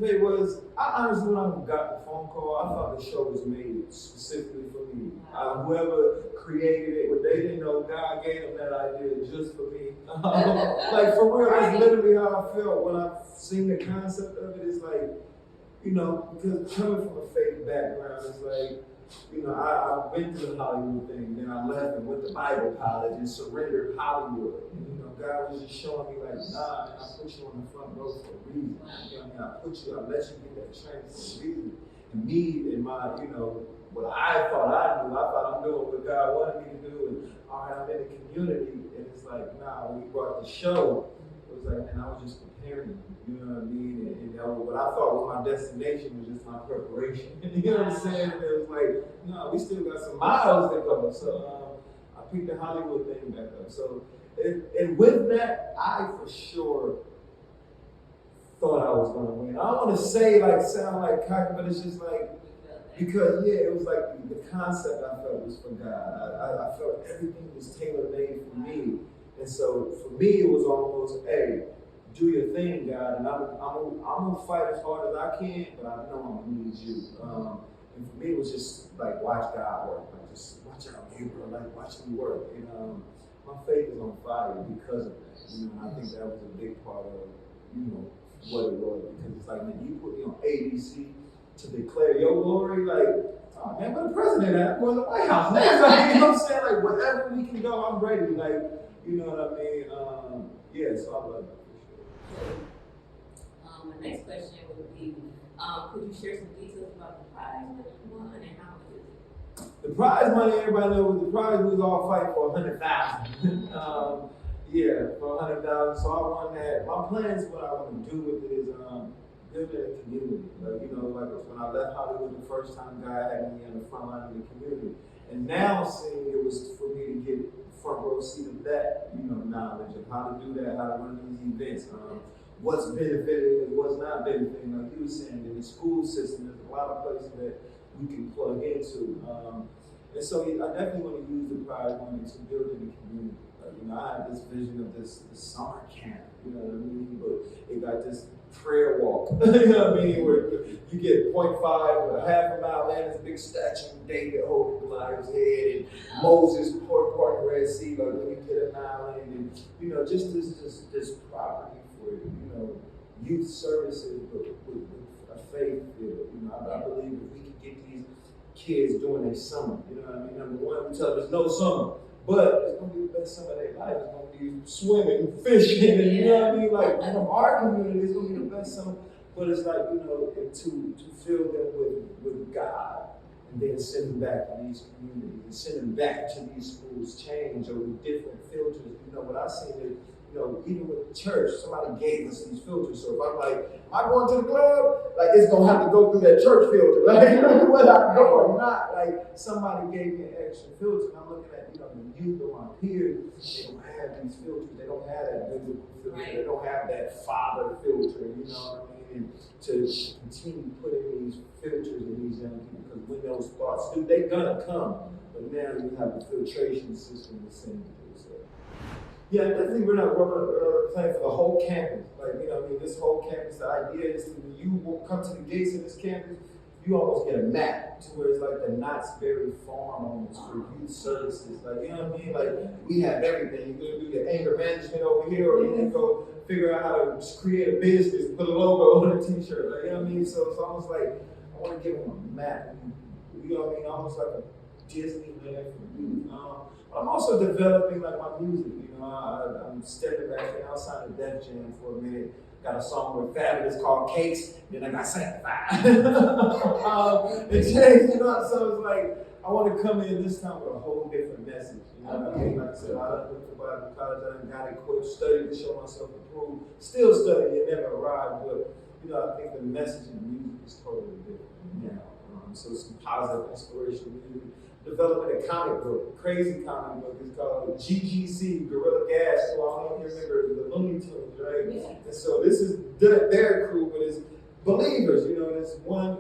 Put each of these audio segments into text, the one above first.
participate was, I honestly, when I got the phone call, I thought the show was made specifically for me. Whoever created it, but they didn't know God gave them that idea just for me. Like, for real, that's literally how I felt when I seen the concept of it. It's like, you know, because coming from a faith background, it's like, you know, I went through the Hollywood thing, then I left and went to Bible college and surrendered Hollywood. And, you know, God was just showing me like, nah, man, I put you on the front row for a reason. You know what I mean? I let you get that training for a reason. And me and my, you know, what I thought I knew, I thought I'm doing what God wanted me to do. And all right, I'm in the community. And it's like, nah, when we brought the show, it was like, man, I was just preparing, you know what I mean? And what I thought was my destination was just my preparation. You know what I'm saying? And it was like, no, we still got some miles to go. So I picked the Hollywood thing back up. So, and with that, I for sure thought I was going to win. I don't want to say, like, sound like cocky, but it's just like, because, yeah, it was like the concept I felt was for God. I felt everything was tailor-made for me. And so for me, it was almost, hey, do your thing, God, and I'm gonna fight as hard as I can, but I know I'm gonna need you. And for me, it was just like watch God work, like just watch out, Gabriel, like watch me work. And my faith is on fire because of that. You know, and I think that was a big part of, you know, what it was, because it's like, man, you put me on ABC to declare your glory, like, oh man, where the president at? I'm going to the White House next. Like, you know what I'm saying? Like, wherever we can go, I'm ready. Like, you know what I mean? Yeah, so I love it. The next question would be, could you share some details about the prize that you won and how much is it? The prize money, everybody knows the prize we was all fighting for $100,000. Yeah, for $100,000. So I won that. My plans, what I want to do with it is building a community. Like, you know, like when I left Hollywood the first time, God had me on the front line of the community. And now seeing it was for me to get front row seat of that, you know, knowledge of how to do that, how to run these events, what's benefiting and what's not benefiting. Like you were saying, in the school system, there's a lot of places that we can plug into. And so I definitely want to use the prize money to build in the community. Like, you know, I have this vision of this summer camp, you know what I mean? But it got this prayer walk, you know what I mean? Where you get 0.5 or a half a mile and this big statue of David holding Goliath's head and Moses parting the Red Sea, like when you get an island, and you know, just this property for, you know, youth services with a faith field. You know, I believe if we can get these kids doing their summer, you know what I mean? Number one, we tell them there's no summer. But it's going to be the best summer of their life. It's going to be swimming, fishing, and you know what I mean? Like, from our community, it's going to be the best summer. But it's like, you know, to fill them with God, and then send them back to these communities, and send them back to these schools, change or with different filters. You know, what I seen is, you know, even with church, somebody gave us these filters. So if I'm like, am I going to the club? Like, it's going to have to go through that church filter. Like, whether I go or not, like, somebody gave me an extra filter. And I'm looking at, you know, the youth of my peers, they don't have these filters. They don't have that biblical filter. Right. They don't have that father filter, you know what I mean? And to continue putting these filters in these young people, because when those thoughts do, they're going to come. But now you have the filtration system to send you. Yeah, definitely we're planning for the whole campus. Like, you know, I mean, this whole campus, the idea is to, when you come to the gates of this campus, you almost get a map to where it's like the Knott's Berry Farm almost for youth services. Like, you know what I mean? Like, we have everything. You're going to do the anger management over here, or you can go figure out how to create a business, put a logo on a t-shirt. Like, you know what I mean? So it's almost like, I want to give them a map. You know what I mean? Almost like a Disneyland for youth. I'm also developing like my music. You know, I'm stepping back there outside of Def Jam for a minute. Got a song with Fabulous called Cakes. Then I got Sanctified. It changed, you know. So it's like I want to come in this time with a whole different message. You know what I mean? Like I said, I went to Bible college. I got it quick, studied to show myself approved. Still studying, it never arrived. But you know, I think the message in music is totally different now. So some positive, inspirational music. Developing a comic book, crazy comic book. It's called GGC, Gorilla Gas. So I don't know if you remember the Looney Tunes, right? Yeah. And so this is their crew, but it's believers. You know, and it's one.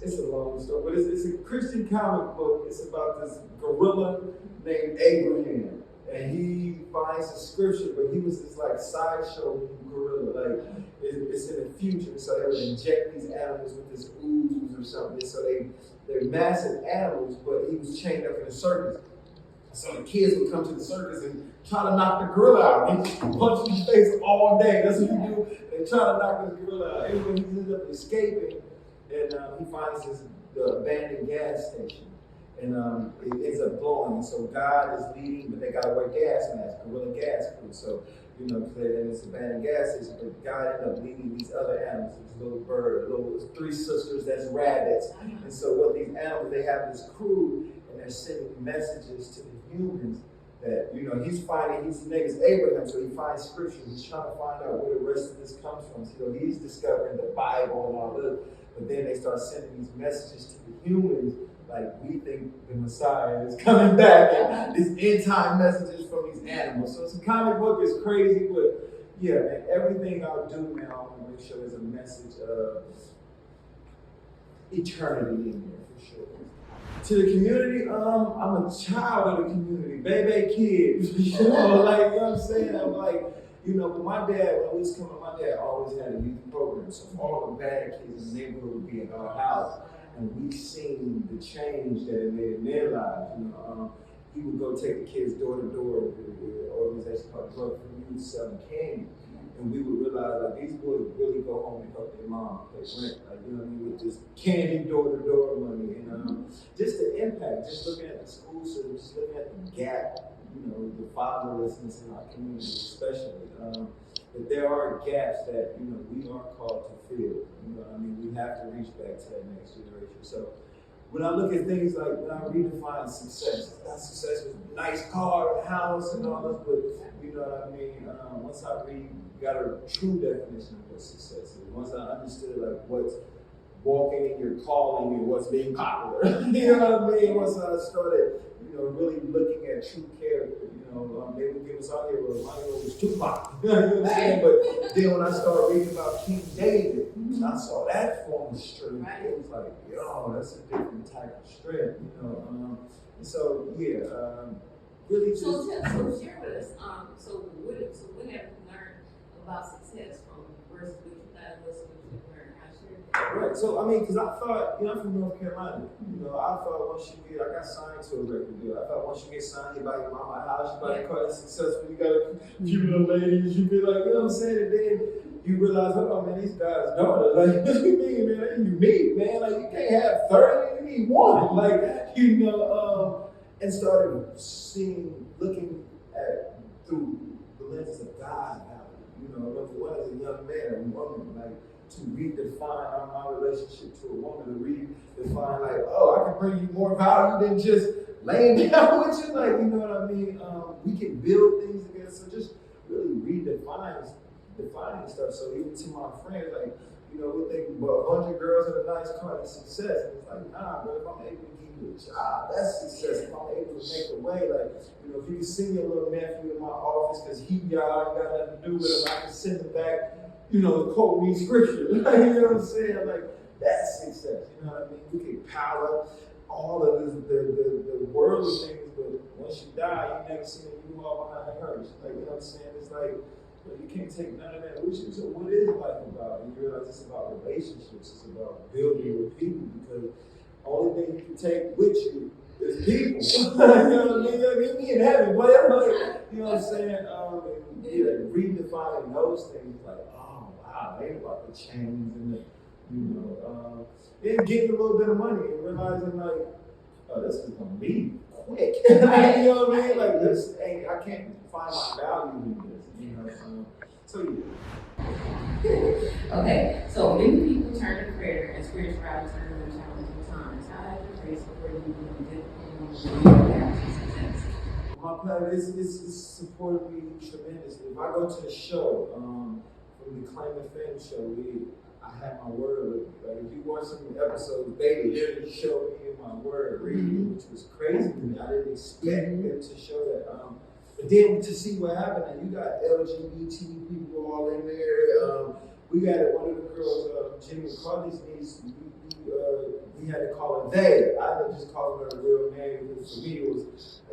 It's a long story, but it's a Christian comic book. It's about this gorilla named Abraham, and he finds the scripture, but he was this like sideshow gorilla, like. it's in the future, so they would inject these animals with this ooze or something. So they're massive animals, but he was chained up in a circus. So the kids would come to the circus and try to knock the gorilla out. They just punch his face all day. That's what you do. They try to knock this gorilla out. Anyway, he ends up escaping, and he finds the abandoned gas station. And it ends up blowing. And so God is leading, but they got to wear gas masks, gorilla gas crew. So, you know, and it's abandoned gas station, but God ended up leading these other animals, this little bird, three sisters, that's rabbits. And so what these animals, they have this crew, and they're sending messages to the humans that, you know, his name is Abraham, so he finds scripture. He's trying to find out where the rest of this comes from. So he's discovering the Bible and all this, but then they start sending these messages to the humans, like we think the Messiah is coming back, and these end time messages from these animals. So it's a comic book, it's crazy, but yeah, man, everything I'll do now, I want to make sure there's a message of eternity in there for sure. To the community, I'm a child of the community, baby kid. You know, like, you know what I'm saying? I'm like, you know, but my dad, when we was coming, my dad always had a youth program. So all the bad kids in the neighborhood would be in our house. And we've seen the change that it made in their lives. You know, he would go take the kids door to door with an organization called Drug for Youth selling candy. And we would realize, like, these boys really go home and help their mom pay rent. Like, you know what I mean? With just candy door-to-door money. And just the impact, just looking at the school system, just looking at the gap, you know, the fatherlessness in our community especially. But there are gaps that, you know, we are called to fill. You know what I mean? We have to reach back to that next generation. So when I look at things like, when I redefine success, not success with a nice car and house and all this, but you know what I mean? Once I got a true definition of what success is, once I understood like what's walking in your calling and what's being popular, you know what I mean? Once I started, you know, really looking at true character, you know, they would give us out here, well, my name was Tupac, you know what I'm saying? But then when I started reading about King David, I saw that form of strength. It was like, yo, that's a different type of strength, you know. And so, yeah, really just. So share with us. So what have you learned about success from versus what you thought versus what you learned? I share that. Right. So I mean, because I thought, you know, I'm from North Carolina. You know, I thought once you get, I got signed to a record deal. I thought once you get signed, you buy your mama a house, you buy a car that's successful. You got a few little ladies. You be like, you know what I'm saying? And then you realize, hold on, man, these guys' daughters, like, what you mean, man? That ain't unique, man. Like, you can't have 30, you need one. Like, you know, and started looking at through the lenses of God value. You know, what as a young man or woman, like, to redefine my relationship to a woman, to redefine, like, oh, I can bring you more value than just laying down with you. Like, you know what I mean? We can build things together. So just really defining stuff. So even to my friends, like, you know, we think, well, 100 girls in a nice car is success. And it's like, nah, but if I'm able to give you a job, that's success. If I'm able to make a way, like, you know, if you can send your little nephew in my office because he got nothing to do with him, I can send him back, you know, quote me scripture. Like, you know what I'm saying? Like, that's success. You know what I mean? We can power all of the worldly things, but once you die, you never see a U-Haul behind the hearse. Like, you know what I'm saying? It's like, you can't take none of that with you. So what is life about? And you realize it's about relationships. It's about building with people, because the only thing you can take with you is people. You know what I mean? Me in heaven, whatever. You know what I'm saying? And redefining those things, like, oh wow, they ain't about the chains and the, you know, and getting a little bit of money and realizing, like, oh, this is gonna be quick. You know what I mean? Like, this ain't, I can't find my value in this. You know, so yeah. Okay, so many people turn to prayer and spirituality during challenging times. How has your faith supported you in difficult paths to success? My plan is supported me tremendously. If I go to the show, from the Claim and Fame show, I had my word with me. Like, if you watch some of the episodes, they literally showed me my word reading, which was crazy to me. I didn't expect them to show that. But then to see what happened, and you got LGBT people all in there. We got one of the girls, Jimmy McCarthy's niece. We had to call her they. I didn't just call her a real name, because for me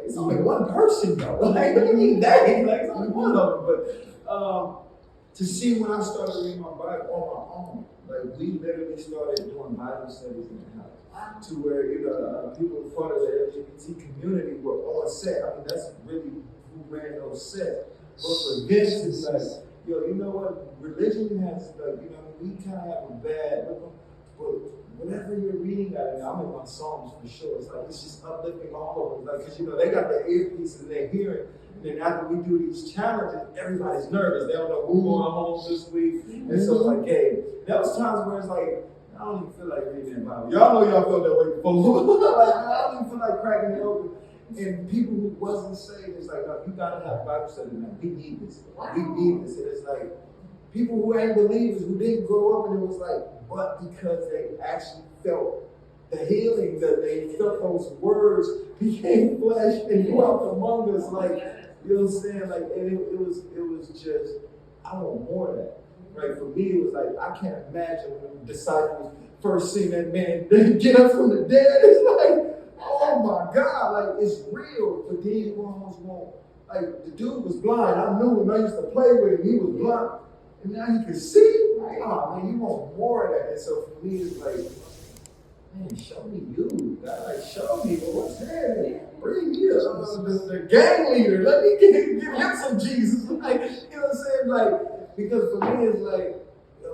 it's only one person though. Like, what do you mean they? Like, it's only one of them. But to see when I started reading my Bible on my own. Like, we literally started doing Bible studies in the house. Wow. To where, people part of the LGBT community were on set. I mean, that's really who ran those sets. But for this, it's like, you know what? Religion has, like, we kind of have a bad, but whatever you're reading, I'm in my Psalms for sure. It's like, it's just uplifting all of them. Like, because, they got the earpieces and they're hearing. And then after we do these challenges, everybody's nervous. They don't know who going home this week. And so it's like, hey, there was times where it's like, I don't even feel like reading that Bible. Y'all know y'all felt that way before. Like, I don't even feel like cracking it open. And people who wasn't saved, it's like, no, you gotta have Bible study now. We need this. Wow. We need this. And it's like, people who ain't believers, who didn't grow up, and it was like, but because they actually felt the healing, that they felt those words became flesh and dwelt among us. Like, you know what I'm saying? Like, and it was just, I want more of that. Right? For me, it was like, I can't imagine when the disciples first seen that man get up from the dead. It's like, oh my God, like, it's real. But then you almost want, like, the dude was blind. I knew him. I used to play with him. He was blind. And now he can see. Like, oh man, you want more of that. And so for me, it's like, man, show me you. God, like, show me what's happening. Bring me the gang leader. Let me give him some Jesus. Like, you know what I'm saying? Like, because for me, it's like,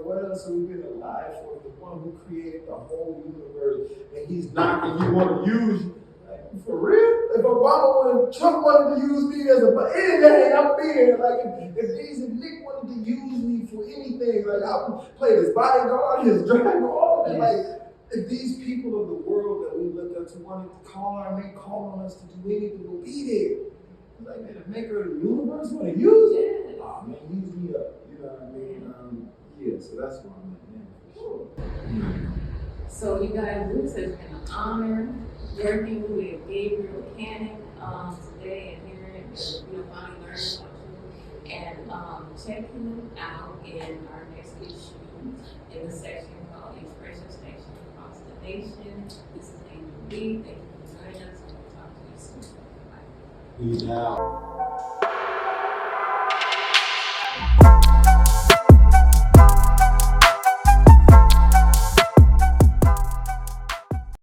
what else have we been alive for? The one who created the whole universe, and he's knocking you want to use you. Like, for real? If Trump wanted to use me as anything, I'm being like, if Nick wanted to use me for anything, like, I would play his bodyguard, his driver, all of it. Like, if these people of the world that we look up to wanted to call on us to do anything, we'll be there. Like, man, the maker of the universe want to use it? Oh man, use me up. You know what I mean? So that's why I'm at now, for sure. So you guys, this has been an honor working with Gabriel Candid today and hearing, finally learning about you, and checking them out in our next issue in the section called Expression Station Across the Nation. This is Angel B. Thank you for joining us, and we'll talk to you soon. Bye. Peace out.